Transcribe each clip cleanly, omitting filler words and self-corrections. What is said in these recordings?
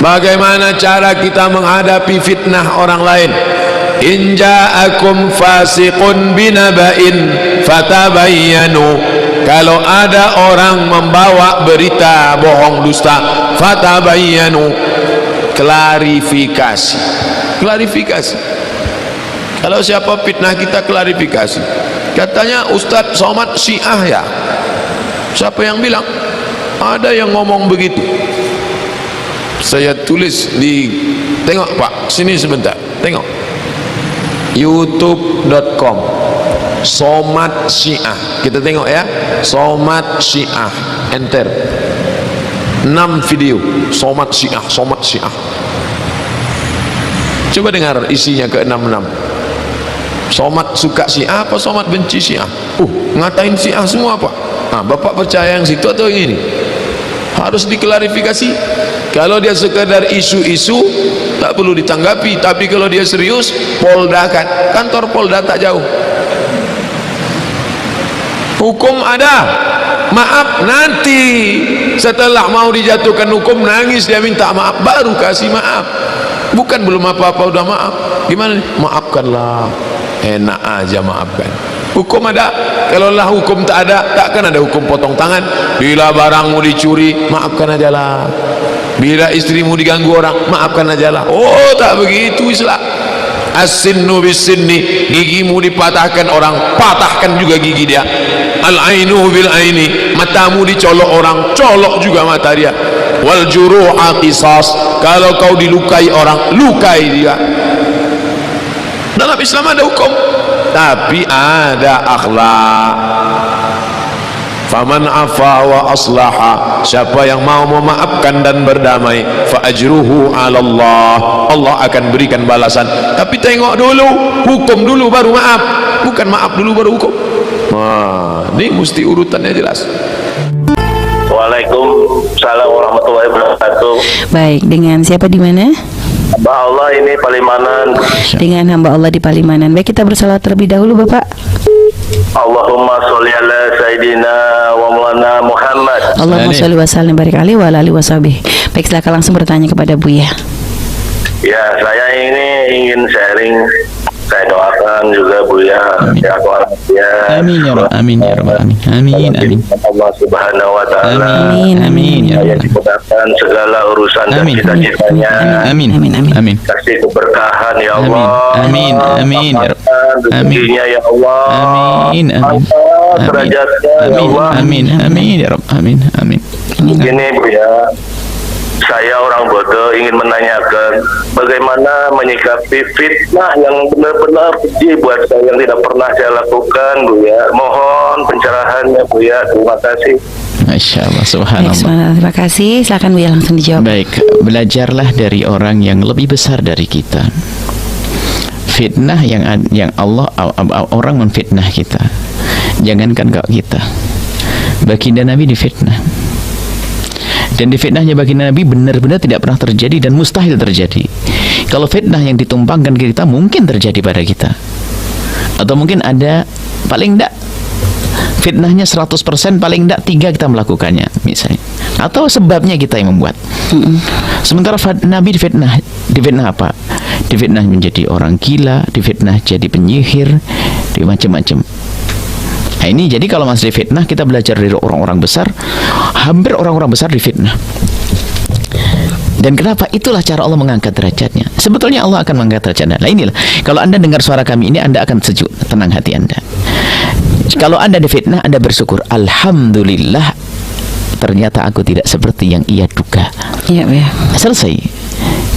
Bagaimana cara kita menghadapi fitnah orang lain? In ja'akum fasiqun binaba'in fatabayyanu. Kalau ada orang membawa berita bohong dusta, fatabayyanu, klarifikasi. Klarifikasi. Kalau siapa fitnah kita, klarifikasi. Katanya Ustadz Somad Syiah ya. Siapa yang bilang? Ada yang ngomong begitu. Saya tulis di, tengok Pak, sini sebentar, tengok youtube.com Somad Syiah, kita tengok ya, Somad Syiah, enter 6 video, Somad Syiah, Somad Syiah. Coba dengar isinya ke 66. Somad suka Syiah apa Somad benci Syiah? Ngatain Syiah semua Pak. Nah, Bapak percaya yang situ atau yang ini? Harus diklarifikasi. Kalau dia sekadar isu-isu tak perlu ditanggapi, tapi kalau dia serius, poldakan. Kantor Polda tak jauh. Hukum ada, maaf nanti setelah mau dijatuhkan hukum, nangis dia minta maaf, baru kasih maaf. Bukan belum apa-apa udah maaf. Gimana nih? Maafkanlah. Enak aja maafkan. Hukum ada. Kalau lah hukum tak ada, takkan ada hukum potong tangan. Bila barangmu dicuri, maafkan aja lah. Bila istrimu diganggu orang, maafkan aja lah. Oh, tak begitu Islam. As-sinnu bis-sinni, gigimu dipatahkan orang, patahkan juga gigi dia. Al-ainu bil-aini, matamu dicolok orang, colok juga mata dia. Wal juruha qisas, kalau kau dilukai orang, lukai dia. Dalam Islam ada hukum, tapi ada akhlak. Faman afa wa aslaha, siapa yang mau memaafkan dan berdamai, fa ajruhu 'ala Allah, Allah akan berikan balasan. Tapi tengok dulu, hukum dulu baru maaf, bukan maaf dulu baru hukum. Nah, ini mesti urutannya jelas. Waalaikumsalam warahmatullahi wabarakatuh. Baik, dengan siapa di mana? Hamba Allah ini Palimanan. Dengan hamba Allah di Palimanan. Baik, kita bersalat terlebih dahulu Bapak. Allahumma sholli ala Sayyidina wa Maulana Muhammad. Allahumma sholli wa sallim barik alaihi wa ala alihi washabih. Baik, silakan langsung bertanya kepada Buya. Ya, saya ini ingin sharing. Saya doakan juga Buya, ya ya. Amin ya Rabb, amin ya Rabb, amin. Amin, amin. Allah Subhanahu wa taala. Amin, amin ya Saya Rabb. dimudahkan segala urusan dan Amin. cita-citanya. Amin, amin, amin. Amin. Kasih keberkahan ya Allah. Amin, amin ya Rabb. Amin. Rezekinya ya Allah. Amin, amin. Derajatnya ya Amin, Allah. amin, amin ya Rabb. Amin, amin. Ini Buya, saya orang bodoh ingin menanyakan bagaimana menyikapi fitnah yang benar-benar keji buat saya yang tidak pernah saya lakukan Buya. Mohon pencerahannya Buya. Terima kasih. Masya Allah, Baik, subhanallah. subhanallah. Terima kasih. Silakan Buya langsung dijawab. Baik, belajarlah dari orang yang lebih besar dari kita. Fitnah yang Allah, orang menfitnah kita. Jangankan kau kita, baginda Nabi difitnah. Dan difitnahnya baginda Nabi benar-benar tidak pernah terjadi dan mustahil terjadi. Kalau fitnah yang ditumpangkan ke kita mungkin terjadi pada kita, atau mungkin ada, paling tidak fitnahnya 100%, paling tidak 3 kita melakukannya misalnya, atau sebabnya kita yang membuat. Sementara Nabi difitnah apa? Difitnah menjadi orang gila, difitnah jadi penyihir, di macam-macam. Nah ini jadi kalau masih difitnah, kita belajar dari orang-orang besar. Hampir orang-orang besar difitnah. Dan kenapa? Itulah cara Allah mengangkat derajatnya. Sebetulnya Allah akan mengangkat derajatnya. Nah inilah, kalau Anda dengar suara kami ini, Anda akan sejuk, tenang hati Anda. Kalau Anda difitnah, Anda bersyukur, alhamdulillah, ternyata aku tidak seperti yang ia duga. Iya, ya. Selesai.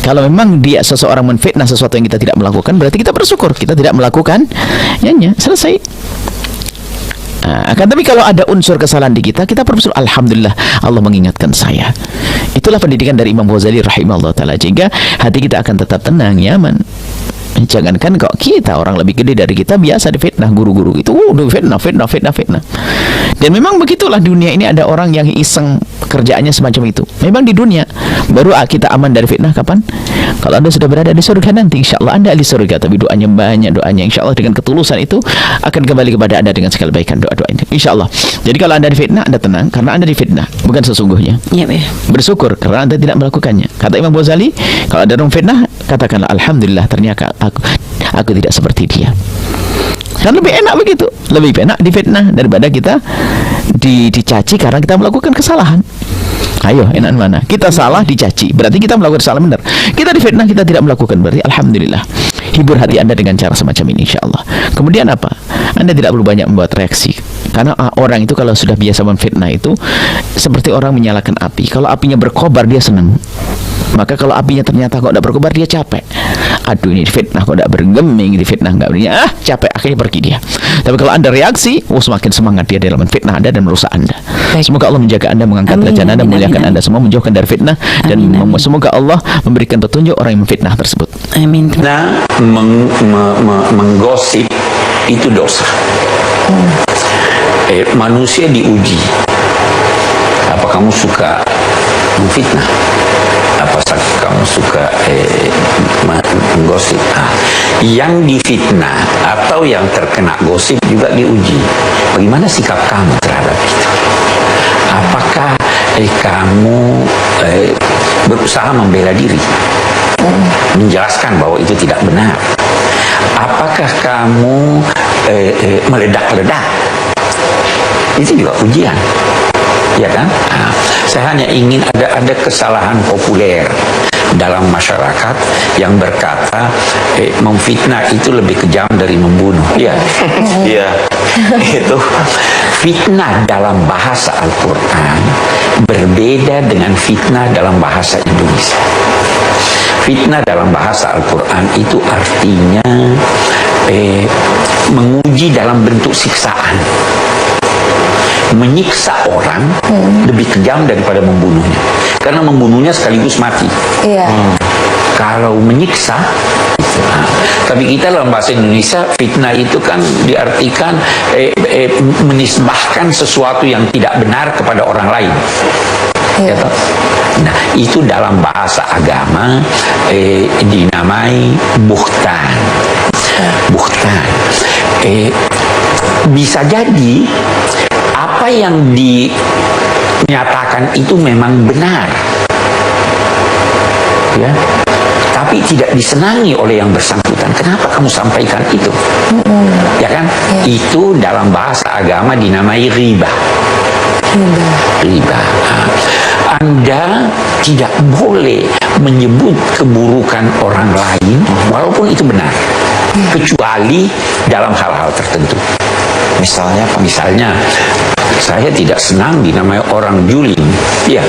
Kalau memang dia seseorang menfitnah sesuatu yang kita tidak melakukan, berarti kita bersyukur kita tidak melakukan. Selesai. Akan tapi kalau ada unsur kesalahan di kita, kita bersyukur, alhamdulillah Allah mengingatkan saya. Itulah pendidikan dari Imam Ghazali rahimahullah taala, sehingga hati kita akan tetap tenang, nyaman. Jangankan kok kita, orang lebih gede dari kita biasa difitnah, guru-guru itu fitnah. Dan memang begitulah dunia ini, ada orang yang iseng kerjaannya semacam itu. Memang di dunia baru kita aman dari fitnah kapan? Kalau Anda sudah berada di surga nanti, insya Allah Anda ahli surga. Tapi doanya banyak, doanya insya Allah dengan ketulusan itu akan kembali kepada Anda dengan segala kebaikan doa-doa ini, insya Allah. Jadi kalau Anda difitnah, Anda tenang karena Anda difitnah, bukan sesungguhnya. Bersyukur karena Anda tidak melakukannya. Kata Imam Ghazali, kalau ada orang fitnah, katakanlah alhamdulillah, ternyata aku tidak seperti dia. Dan lebih enak begitu, lebih enak difitnah daripada kita dicaci karena kita melakukan kesalahan. Ayo, enak mana? Kita salah dicaci, berarti kita melakukan kesalahan benar. Kita difitnah, kita tidak melakukan, berarti alhamdulillah. Hibur hati Anda dengan cara semacam ini, insya Allah. Kemudian apa? Anda tidak perlu banyak membuat reaksi, karena orang itu kalau sudah biasa memfitnah itu seperti orang menyalakan api. Kalau apinya berkobar, dia senang. Maka kalau apinya ternyata kok tidak berkobar, dia capek. Aduh, ini fitnah kok tidak bergeming, difitnah nggak berinya, capek, akhirnya pergi dia. Tapi kalau Anda reaksi, semakin semangat dia dalam fitnah Anda dan merusak Anda. Semoga Allah menjaga Anda, mengangkat derajat Anda, memuliakan Anda semua, menjauhkan dari fitnah, dan semoga Allah memberikan petunjuk orang yang memfitnah tersebut. Amin. Nah, menggosip itu dosa. Manusia diuji. Apa kamu suka memfitnah? Apa kamu suka menggosip? Yang difitnah atau yang terkena gosip juga diuji. Bagaimana sikap kamu terhadap itu? Apakah kamu berusaha membela diri, menjelaskan bahwa itu tidak benar? Apakah kamu meledak-ledak? Itu juga ujian, ya kan? Saya hanya ingin ada kesalahan populer dalam masyarakat yang berkata memfitnah itu lebih kejam dari membunuh. Ya, ya. Itu fitnah dalam bahasa Al-Quran berbeda dengan fitnah dalam bahasa Indonesia. Fitnah dalam bahasa Al-Quran itu artinya menguji dalam bentuk siksaan. Menyiksa orang lebih kejam daripada membunuhnya, karena membunuhnya sekaligus mati. Kalau menyiksa, tapi kita dalam bahasa Indonesia fitnah itu kan diartikan menisbahkan sesuatu yang tidak benar kepada orang lain. Nah, itu dalam bahasa agama dinamai buhtan. Buhtan. Bisa jadi apa yang dinyatakan itu memang benar, ya, tapi tidak disenangi oleh yang bersangkutan. Kenapa kamu sampaikan itu? Ya kan? Itu dalam bahasa agama dinamai riba. Riba. Anda tidak boleh menyebut keburukan orang lain walaupun itu benar, kecuali dalam hal-hal tertentu. Misalnya apa? Misalnya saya tidak senang dinamai orang juling, ya.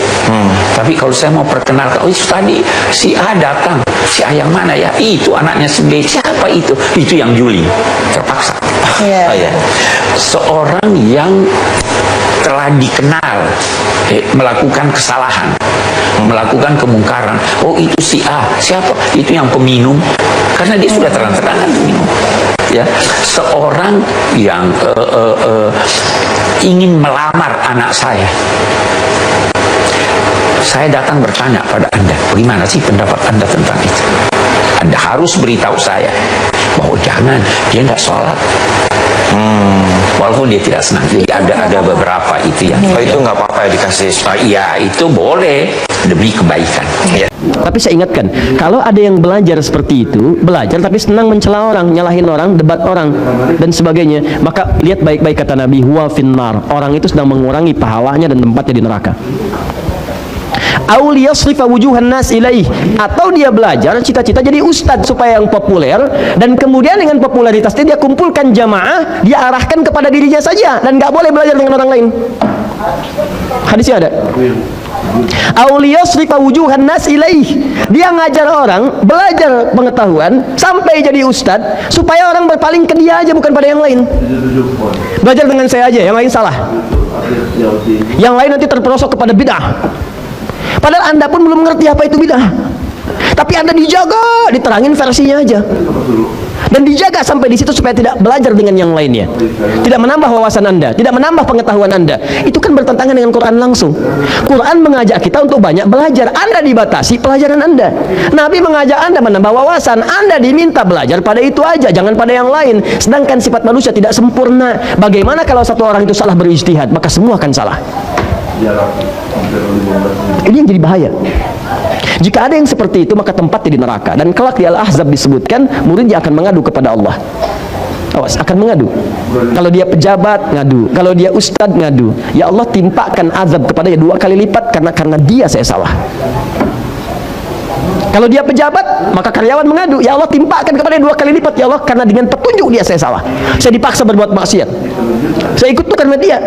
Tapi kalau saya mau perkenalkan, oh itu tadi si A datang, si A yang mana ya? Itu anaknya si B, siapa itu? Itu yang juling, terpaksa. Seorang yang telah dikenal melakukan kesalahan, melakukan kemungkaran, oh itu si A, siapa? Itu yang peminum, karena dia sudah terang-terangan minum. Ya, seorang yang ingin melamar anak saya datang bertanya pada Anda, bagaimana sih pendapat Anda tentang itu? Anda harus beritahu saya bahwa jangan, dia tidak sholat, walaupun dia tidak senang. Jadi ada beberapa itu yang itu nggak apa-apa ya dikasih. Iya, itu boleh demi kebaikan. Ya. Tapi saya ingatkan, kalau ada yang belajar seperti itu, belajar tapi senang mencela orang, nyalahin orang, debat orang dan sebagainya, maka lihat baik-baik kata Nabi, huwa finnar, orang itu sedang mengurangi pahalanya dan tempatnya di neraka. Aul yasrifa wujuhan nas ilaih, atau dia belajar cita-cita jadi ustadz supaya yang populer, dan kemudian dengan popularitasnya dia kumpulkan jamaah, dia arahkan kepada dirinya saja dan nggak boleh belajar dengan orang lain. Hadisnya ada. Aul yasrifa wujuhan nas ilaih, dia ngajar orang, belajar pengetahuan sampai jadi ustadz supaya orang berpaling ke dia aja, bukan pada yang lain. Belajar dengan saya aja, yang lain salah, yang lain nanti terperosok kepada bid'ah. Padahal Anda pun belum mengerti apa itu bid'ah. Tapi Anda dijaga, diterangin versinya aja. Dan dijaga sampai di situ supaya tidak belajar dengan yang lainnya. Tidak menambah wawasan Anda, tidak menambah pengetahuan Anda. Itu kan bertentangan dengan Quran langsung. Quran mengajak kita untuk banyak belajar. Anda dibatasi pelajaran Anda. Nabi mengajak Anda menambah wawasan. Anda diminta belajar pada itu aja, jangan pada yang lain. Sedangkan sifat manusia tidak sempurna. Bagaimana kalau satu orang itu salah berijtihad, maka semua akan salah. Ini yang jadi bahaya. Jika ada yang seperti itu, maka tempatnya di neraka. Dan kelak di Al-Ahzab disebutkan, muridnya akan mengadu kepada Allah. Awas, akan mengadu. Kalau dia pejabat, ngadu. Kalau dia ustadz, ngadu. Ya Allah, timpakan azab kepadanya 2 kali lipat karena dia saya salah. Kalau dia pejabat, maka karyawan mengadu. Ya Allah, timpakan kepadanya 2 kali lipat. Ya Allah, karena dengan petunjuk dia saya salah. Saya dipaksa berbuat maksiat. Saya ikut tuh karena dia.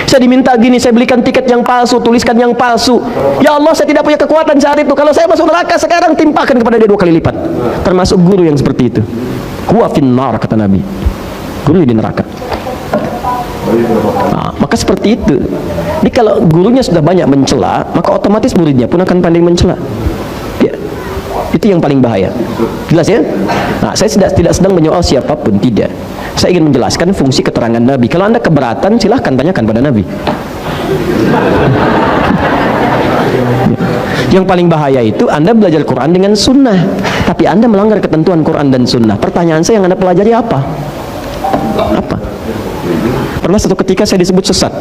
Saya diminta gini, saya belikan tiket yang palsu, tuliskan yang palsu. Ya Allah, saya tidak punya kekuatan saat itu. Kalau saya masuk neraka sekarang, timpakan kepada dia 2 kali lipat. Termasuk guru yang seperti itu. Huwa finnar, kata Nabi. Guru di neraka. Nah, maka seperti itu. Jadi kalau gurunya sudah banyak mencela, maka otomatis muridnya pun akan pandai mencela. Ya. Itu yang paling bahaya. Jelas ya? Nah, saya tidak sedang menyoal siapapun, tidak. Saya ingin menjelaskan fungsi keterangan Nabi. Kalau Anda keberatan, silahkan tanyakan pada Nabi. Yang paling bahaya itu Anda belajar Quran dengan sunnah, tapi Anda melanggar ketentuan Quran dan sunnah. Pertanyaan saya, yang Anda pelajari apa? Apa? Pernah satu ketika saya disebut sesat,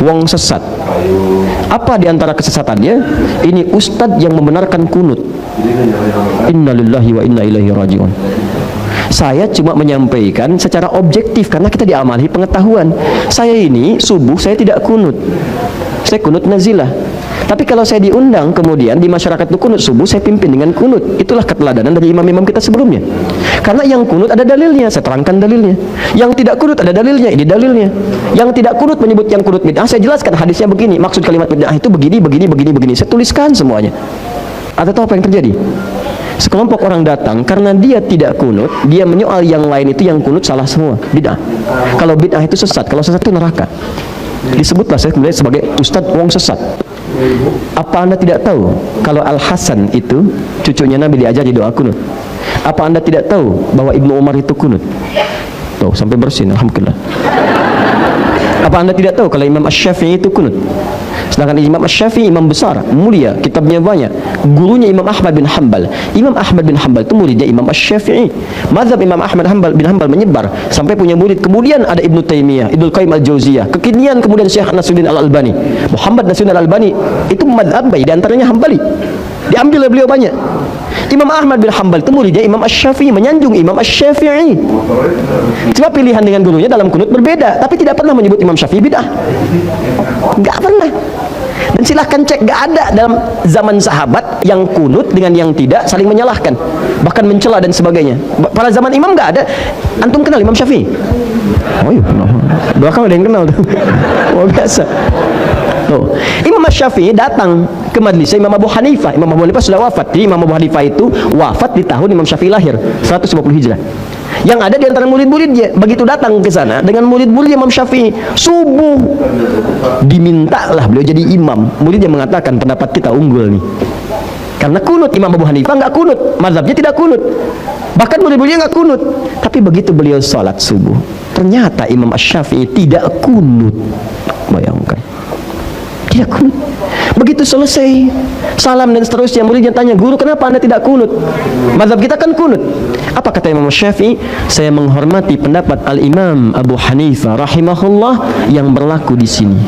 wong sesat. Apa diantara kesesatannya? Ini ustadz yang membenarkan kunut. Innalillahi wa inna ilaihi rajiun. Saya cuma menyampaikan secara objektif karena kita diamali pengetahuan. Saya ini subuh saya tidak kunut, saya kunut nazilah. Tapi kalau saya diundang kemudian di masyarakat itu kunut subuh, saya pimpin dengan kunut. Itulah keteladanan dari imam-imam kita sebelumnya. Karena yang kunut ada dalilnya, saya terangkan dalilnya. Yang tidak kunut ada dalilnya, ini dalilnya. Yang tidak kunut menyebut yang kunut bid'ah, saya jelaskan hadisnya begini. Maksud kalimat bid'ah itu begini, begini, begini, begini. Saya tuliskan semuanya. Atau tahu apa yang terjadi? Sekelompok orang datang karena dia tidak kunut, dia menyoal yang lain itu yang kunut salah semua, bid'ah. Kalau bid'ah itu sesat, kalau sesat itu neraka. Disebutlah saya kemudian sebagai ustadz wong sesat. Apa Anda tidak tahu kalau Al-Hasan itu cucunya Nabi diajari doa kunut? Apa Anda tidak tahu bahwa Ibnu Umar itu kunut? Tuh, sampai bersin, alhamdulillah. Apa Anda tidak tahu kalau Imam Asy-Syafi'i itu kunut? Sedangkan Imam Asy-Syafi'i imam besar, mulia, kitabnya banyak. Gurunya Imam Ahmad bin Hanbal. Imam Ahmad bin Hanbal itu muridnya Imam Asy-Syafi'i. Mazhab Imam Ahmad bin Hanbal menyebar sampai punya murid. Kemudian ada Ibnu Taimiyah, Ibnu Qayyim al-Jauziyah. Kekinian kemudian Syekh Nasruddin al-Albani. Muhammad Nasruddin al-Albani itu mazhab baik, di antaranya Hambali. Diambil oleh beliau banyak. Imam Ahmad bin Hanbal itu muridnya Imam Asy-Syafi'i, menyanjung Imam Asy-Syafi'i. Cuma pilihan dengan gurunya dalam kunut berbeda, tapi tidak pernah menyebut Imam Syafi'i bid'ah. Enggak pernah. Dan silahkan cek, gak ada dalam zaman sahabat yang kunut dengan yang tidak saling menyalahkan, bahkan mencela dan sebagainya. Pada zaman imam gak ada. Antum kenal Imam Syafi'i? Oh iya, belakang ada yang kenal tuh. Oh biasa. Tuh. Imam Syafi'i datang ke majlis Imam Abu Hanifah. Imam Abu Hanifah sudah wafat. Jadi Imam Abu Hanifah itu wafat di tahun Imam Syafi'i lahir, 150 Hijrah. Yang ada di antara murid-muridnya, begitu datang ke sana dengan murid-murid Imam Syafi'i, subuh dimintalah beliau jadi imam. Muridnya mengatakan pendapat kita unggul nih. Karena kunut, Imam Abu Hanifah enggak kunut, mazhabnya tidak kunut. Bahkan murid-muridnya enggak kunut. Tapi begitu beliau salat subuh, ternyata Imam Asy-Syafi'i tidak kunut. Bayangkan. Tidak kunut. Begitu selesai salam dan seterusnya, muridnya tanya, guru kenapa Anda tidak kunut? Mazhab kita kan kunut. Apa kata Imam Syafi'i? Saya menghormati pendapat Al-Imam Abu Hanifah rahimahullah yang berlaku di sini.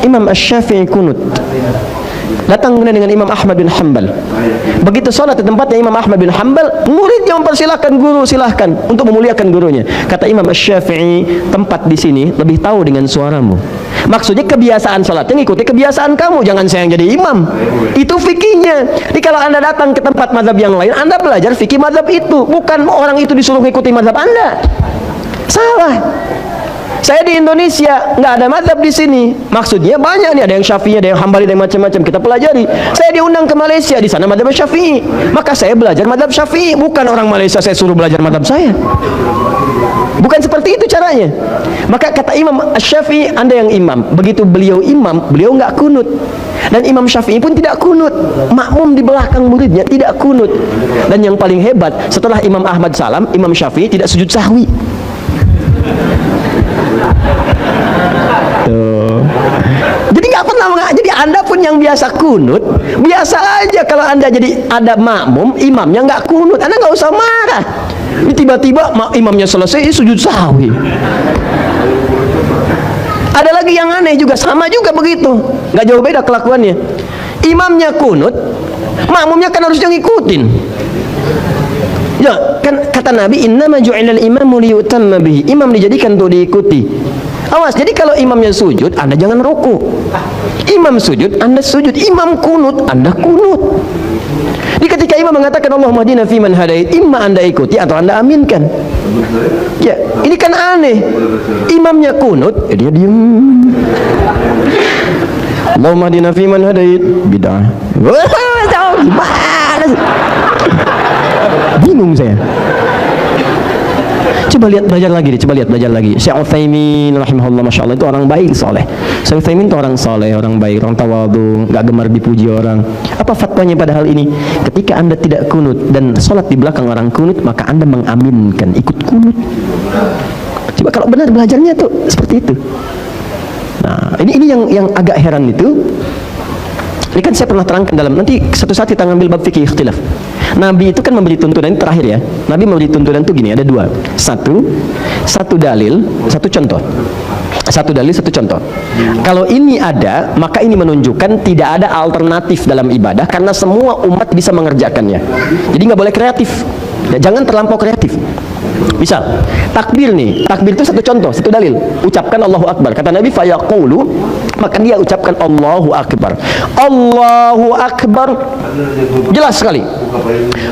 Imam Asy-Syafi'i kunut. Datang kemudian dengan Imam Ahmad bin Hanbal. Begitu sholat di tempatnya Imam Ahmad bin Hanbal, muridnya mempersilahkan guru, silahkan untuk memuliakan gurunya. Kata Imam Asy-Syafi'i, tempat di sini lebih tahu dengan suaramu. Maksudnya kebiasaan sholatnya ngikuti kebiasaan kamu, jangan saya yang jadi imam. Itu fikihnya. Jadi kalau Anda datang ke tempat mazhab yang lain, Anda belajar fikih mazhab itu, bukan orang itu disuruh ngikuti mazhab Anda. Salah. Saya di Indonesia nggak ada mazhab di sini. Maksudnya banyak nih, ada yang Syafi'i, ada yang Hambali, ada yang macam-macam. Kita pelajari. Saya diundang ke Malaysia, di sana mazhab Syafi'i. Maka saya belajar mazhab Syafi'i. Bukan orang Malaysia saya suruh belajar mazhab saya. Bukan seperti itu caranya. Maka kata Imam Syafi'i, Anda yang imam, begitu beliau imam, beliau nggak kunut. Dan Imam Syafi'i pun tidak kunut. Makmum di belakang muridnya tidak kunut. Dan yang paling hebat, setelah Imam Ahmad salam, Imam Syafi'i tidak sujud sahwi. Tuh. Jadi nggak pernah jadi Anda pun yang biasa kunut, biasa aja kalau Anda jadi ada makmum, imamnya nggak kunut, Anda nggak usah marah. Tiba-tiba imamnya selesai sujud sahwi. Ada lagi yang aneh juga, sama juga begitu, nggak jauh beda kelakuannya. Imamnya kunut, makmumnya kan harusnya ngikutin. Ya, kan kata Nabi, innama ju'ilal imamu liyutamma bihi. Imam dijadikan untuk diikuti. Awas, jadi kalau imamnya sujud, Anda jangan ruku. Imam sujud, Anda sujud. Imam kunut, Anda kunut. Jadi ketika imam mengatakan Allahumma hdina fiman hadait, imma Anda ikuti atau Anda aminkan. Ya, ini kan aneh. Imamnya kunut, dia diam. Allahumma hdina fiman hadait, bid'ah. Wah, gimana sih? Bingung saya. Coba lihat, belajar lagi deh, coba lihat, belajar lagi. Syekh Utsaimin rahimahullah, masya Allah, itu orang baik, soleh. Syekh Utsaimin itu orang soleh, orang baik, orang tawadhu, nggak gemar dipuji orang. Apa fatwanya pada hal ini? Ketika Anda tidak kunut dan sholat di belakang orang kunut, maka Anda mengaminkan, ikut kunut. Coba kalau benar belajarnya tuh seperti itu. Nah, ini yang agak heran itu. Ini kan saya pernah terangkan dalam, nanti satu saat kita ngambil bab fikih ikhtilaf. Nabi itu kan memberi tuntunan, ini terakhir ya. Nabi memberi tuntunan itu gini, ada dua. Satu dalil, satu contoh. Satu dalil, satu contoh. Kalau ini ada, maka ini menunjukkan tidak ada alternatif dalam ibadah karena semua umat bisa mengerjakannya. Jadi nggak boleh kreatif. Ya, jangan terlampau kreatif. Misal, takbir nih, takbir itu satu contoh, satu dalil. Ucapkan Allahu Akbar. Kata Nabi, fayaqulu, maka dia ucapkan Allahu Akbar. Allahu Akbar. Jelas sekali.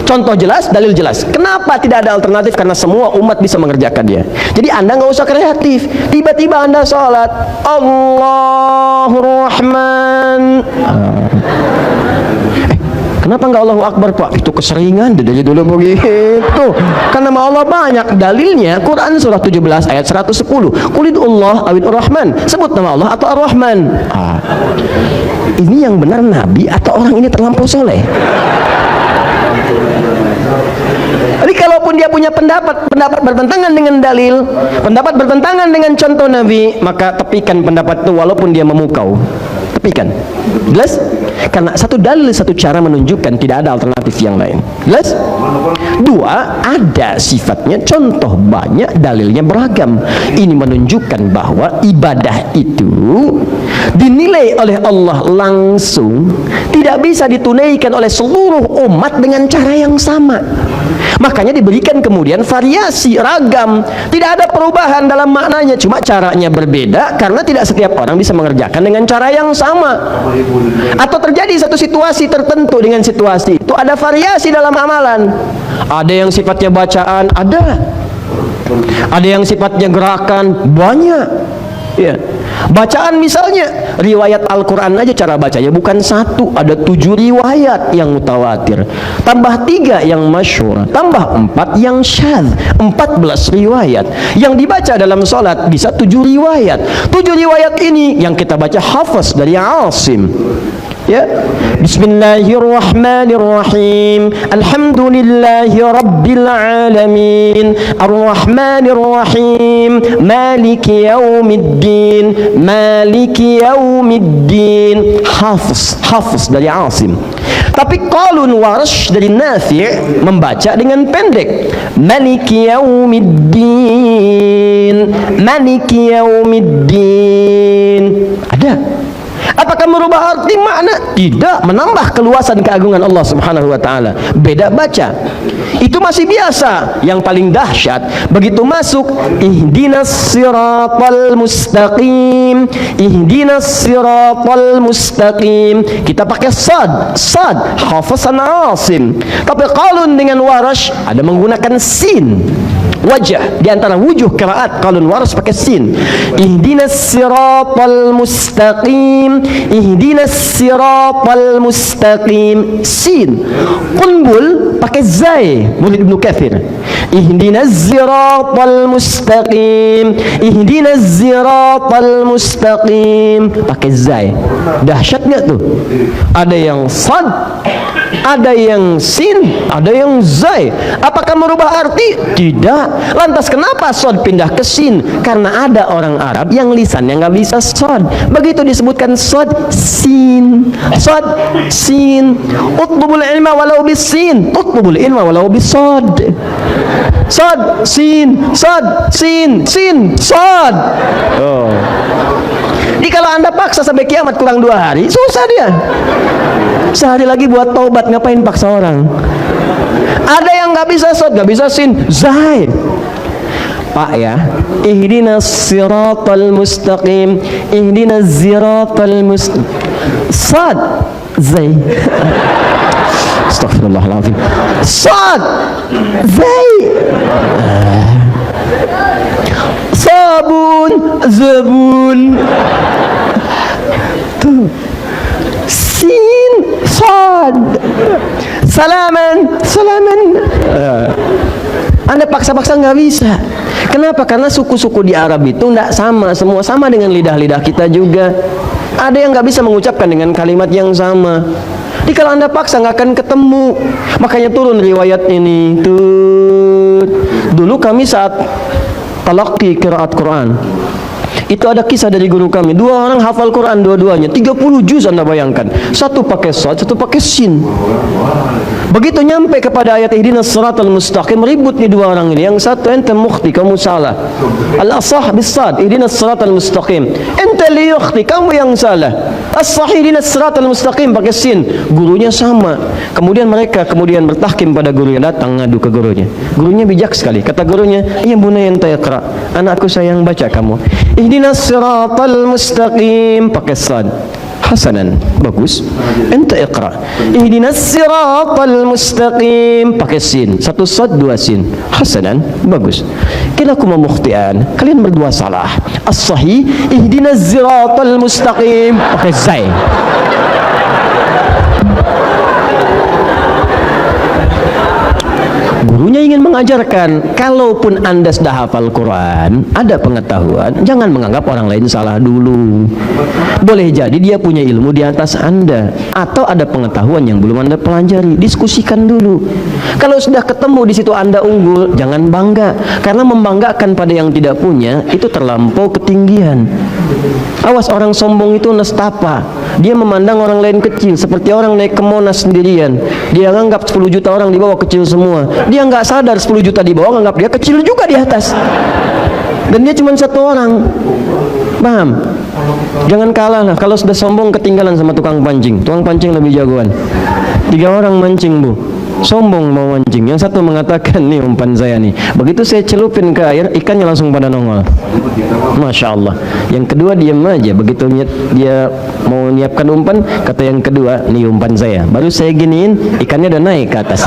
Contoh jelas, dalil jelas. Kenapa tidak ada alternatif? Karena semua umat bisa mengerjakan dia. Jadi Anda nggak usah kreatif. Tiba-tiba Anda sholat, Allahu Rahman. Kenapa enggak Allahu Akbar, Pak? Itu keseringan, dari dulu begitu. Karena nama Allah banyak. Dalilnya Quran surah 17 ayat 110. Qulidullah awid Ar-Rahman. Sebut nama Allah atau Ar-Rahman. Ini yang benar Nabi atau orang ini terlampau soleh? Jadi kalaupun dia punya pendapat bertentangan dengan dalil, pendapat bertentangan dengan contoh Nabi, maka tepikan pendapat itu walaupun dia memukau. Tepikan. Jelas? Karena satu dalil, satu cara menunjukkan tidak ada alternatif yang lain. Jelas? Dua, ada sifatnya contoh, banyak, dalilnya beragam. Ini menunjukkan bahwa ibadah itu dinilai oleh Allah langsung, tidak bisa ditunaikan oleh seluruh umat dengan cara yang sama. Makanya diberikan kemudian variasi, ragam, tidak ada perubahan dalam maknanya, cuma caranya berbeda karena tidak setiap orang bisa mengerjakan dengan cara yang sama. Atau terjadi satu situasi tertentu dengan situasi itu ada variasi dalam amalan. Ada yang sifatnya bacaan, ada yang sifatnya gerakan, banyak. Ya. Bacaan misalnya riwayat Al-Quran aja cara bacanya bukan satu, ada 7 riwayat yang mutawatir, tambah 3 yang masyhur, tambah 4 yang syadz, 14 riwayat yang dibaca dalam sholat bisa 7 riwayat. 7 riwayat ini yang kita baca hafaz dari Asim. Ya, Bismillahirrahmanirrahim. Alhamdulillahi Rabbil alamin. Ar-Rahmanirrahim. Maliki yaumiddin. Maliki yaumiddin. Hafaz dari Asim. Tapi qalun Warsh dari Nafi' membaca dengan pendek. Maliki yaumiddin. Maliki yaumiddin. Ada. Apakah merubah arti makna? Tidak, menambah keluasan keagungan Allah Subhanahu wa taala. Beda baca. Itu masih biasa. Yang paling dahsyat begitu masuk ihdinas siratal mustaqim. Ihdinas siratal mustaqim. Kita pakai sad, hafazan Asim. Tapi qalun dengan Warsh ada menggunakan sin. Wajah di antara wujuh qiraat qalun Warsh pakai sin. Ihdinas siratal mustaqim. Ihdinas siratal mustaqim. Sin. Qunbul pakai zai, murid Ibnu Katsir. Ihdinaz siratal mustaqim, ihdinaz siratal mustaqim, pakai zai. Dahsyat nggak tuh? Ada yang sad, ada yang sin, ada yang zai. Apakah merubah arti? Tidak. Lantas kenapa sad pindah ke sin? Karena ada orang Arab yang lisannya nggak bisa sad. Begitu disebutkan sad, sin, sad, sin. Utlubul ilma walau bisin, utlubul ilma walau bisad. Sad, sin, sad, sin, sin, sad. Oh. Jadi kalau Anda paksa sampai kiamat kurang 2 hari, susah dia. Sehari lagi buat taubat, ngapain paksa orang? Ada yang nggak bisa sad, nggak bisa sin, zai. Pak ya, ihdinas siratal mustaqim, ihdinas siratal mustaqim. Sad, zai. Astaghfirullahaladzim. Sad, zai. Sabun, zabun. Tuh. Sin, sad. Salaman, salaman. Anda paksa-paksa nggak bisa. Kenapa? Karena suku-suku di Arab itu nggak sama, semua sama dengan lidah-lidah kita juga. Ada yang nggak bisa mengucapkan dengan kalimat yang sama. Jadi kalau Anda paksa nggak akan ketemu. Makanya turun riwayat ini. Tuh. Dulu kami saat talaqi qiraat Quran, itu ada kisah dari guru kami. 2 orang hafal Quran dua-duanya, 30 juz. Anda bayangkan, satu pakai sad, satu pakai sin. Begitu nyampe kepada ayat ihdinas siratal mustaqim, ribut nih 2 orang ini. Yang satu, ente mukhti, kamu salah. Al-asah bis-sad, ihdinas siratal mustaqim. Ente li yukhti, kamu yang salah. As-sahih ihdinas siratal mustaqim, pakai sin. Gurunya sama. Kemudian mereka bertahkim pada gurunya, datang ngadu ke gurunya. Gurunya bijak sekali. Kata gurunya, "Ya bunayya anta iqra." Anakku sayang, baca kamu. Ihdinas siratal mustaqim, pakai sad. Hasanan, bagus. Enta iqra. Ihdinas siratal mustaqim, pakai sin. 1 sad 2 sin. Hasanan, bagus. Kilakuma mukhtian, kalian berdua salah. As-sahih ihdinas siratal mustaqim, pakai zai. Gurunya ingin mengajarkan, kalaupun Anda sudah hafal Quran, ada pengetahuan, jangan menganggap orang lain salah dulu. Boleh jadi dia punya ilmu di atas Anda, atau ada pengetahuan yang belum Anda pelajari. Diskusikan dulu. Kalau sudah ketemu di situ Anda unggul, jangan bangga, karena membanggakan pada yang tidak punya itu terlampau ketinggian. Awas, orang sombong itu nestapa. Dia memandang orang lain kecil, seperti orang naik ke Monas sendirian. Dia anggap 10 juta orang di bawah kecil semua. Dia nggak sadar 10 juta di bawah anggap dia kecil juga di atas. Dan dia cuma 1 orang. Paham? Jangan kalah lah. Kalau sudah sombong, ketinggalan sama tukang pancing. Tukang pancing lebih jagoan. 3 orang mancing, Bu. Sombong mau mancing. Yang satu mengatakan, nih umpan saya nih. Begitu saya celupin ke air, ikannya langsung pada nongol. Masya Allah. Yang kedua diam aja. Begitu dia mau nyiapkan umpan, kata yang kedua, nih umpan saya. Baru saya giniin, ikannya udah naik ke atas.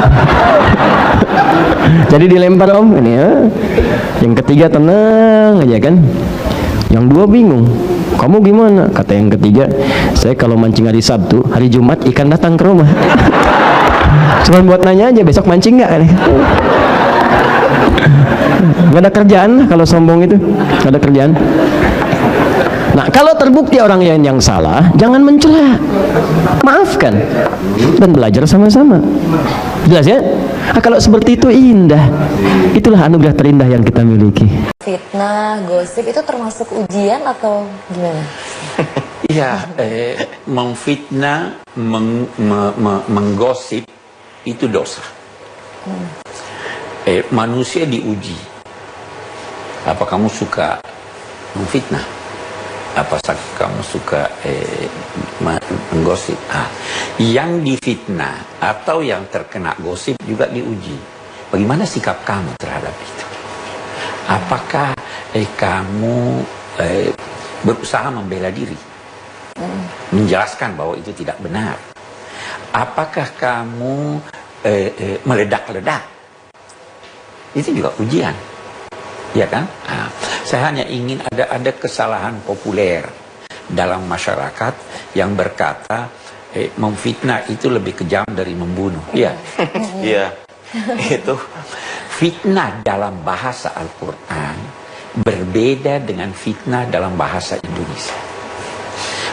Jadi dilempar om ini ya. Yang ketiga tenang aja kan. Yang 2 bingung. Kamu gimana? Kata yang ketiga, saya kalau mancing hari Sabtu, hari Jumat ikan datang ke rumah. Cuma buat nanya aja, besok mancing nggak? Gak ada kerjaan kalau sombong itu, gak ada kerjaan. Nah, kalau terbukti orang yang salah, jangan mencela, maafkan dan belajar sama-sama. Jelas ya? Nah, kalau seperti itu indah. Itulah anugerah terindah yang kita miliki. Fitnah, gosip itu termasuk ujian atau gimana? Iya, memfitnah, menggosip itu dosa. Manusia diuji. Apa kamu suka memfitnah? Apa kamu suka menggosip? Yang difitnah atau yang terkena gosip juga diuji. Bagaimana sikap kamu terhadap itu? Apakah kamu berusaha membela diri, menjelaskan bahwa itu tidak benar? Apakah kamu meledak-ledak? Itu juga ujian, ya kan? Saya hanya ingin ada kesalahan populer dalam masyarakat yang berkata memfitnah itu lebih kejam dari membunuh. Iya. Iya. Itu fitnah dalam bahasa Al-Quran berbeda dengan fitnah dalam bahasa Indonesia.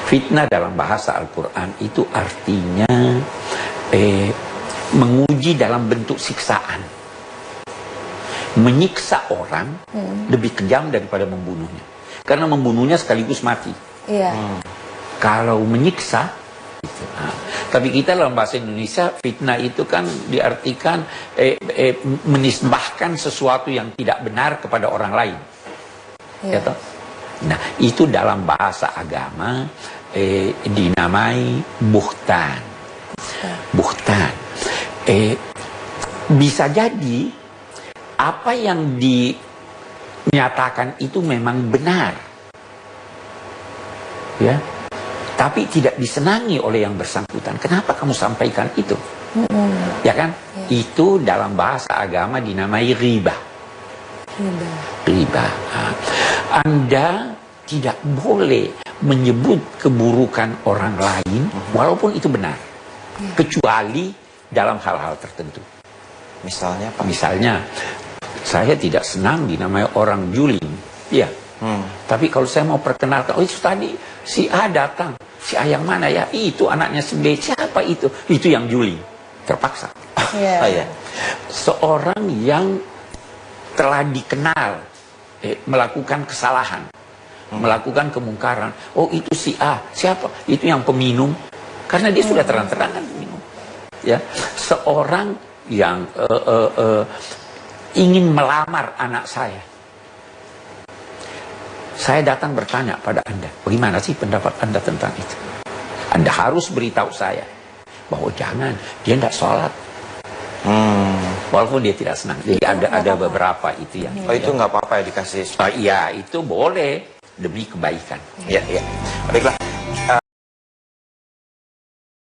Fitnah dalam bahasa Al-Quran itu artinya menguji dalam bentuk siksaan. Menyiksa orang lebih kejam daripada membunuhnya. Karena membunuhnya sekaligus mati. Iya. Kalau menyiksa, gitu. Nah, tapi kita dalam bahasa Indonesia fitnah itu kan diartikan menisbahkan sesuatu yang tidak benar kepada orang lain. Iya. Ya, nah, itu dalam bahasa agama dinamai buhtan. Buhtan. Bisa jadi apa yang dinyatakan itu memang benar, ya, tapi tidak disenangi oleh yang bersangkutan. Kenapa kamu sampaikan itu? Ya kan? Itu dalam bahasa agama dinamai riba. Riba. Nah, Anda tidak boleh menyebut keburukan orang lain walaupun itu benar, kecuali dalam hal-hal tertentu. Misalnya Pak? Misalnya, saya tidak senang dinamai orang juling. Iya. Tapi kalau saya mau perkenalkan, oh itu tadi si A datang. Si A yang mana ya? Itu anaknya si B. Siapa itu? Itu yang juling. Terpaksa. Iya. Iya. Seorang yang telah dikenal melakukan kesalahan, melakukan kemungkaran. Oh itu si A. Siapa? Itu yang peminum. Karena dia sudah terang-terangan peminum. Ya, seorang yang ingin melamar anak saya. Saya datang bertanya pada Anda, bagaimana sih pendapat Anda tentang itu? Anda harus beritahu saya bahwa jangan, dia tidak sholat. Walaupun dia tidak senang. Jadi ada beberapa itu yang. Oh itu nggak apa-apa ya dikasih. Iya, itu boleh demi kebaikan. Ya, ya. Baiklah.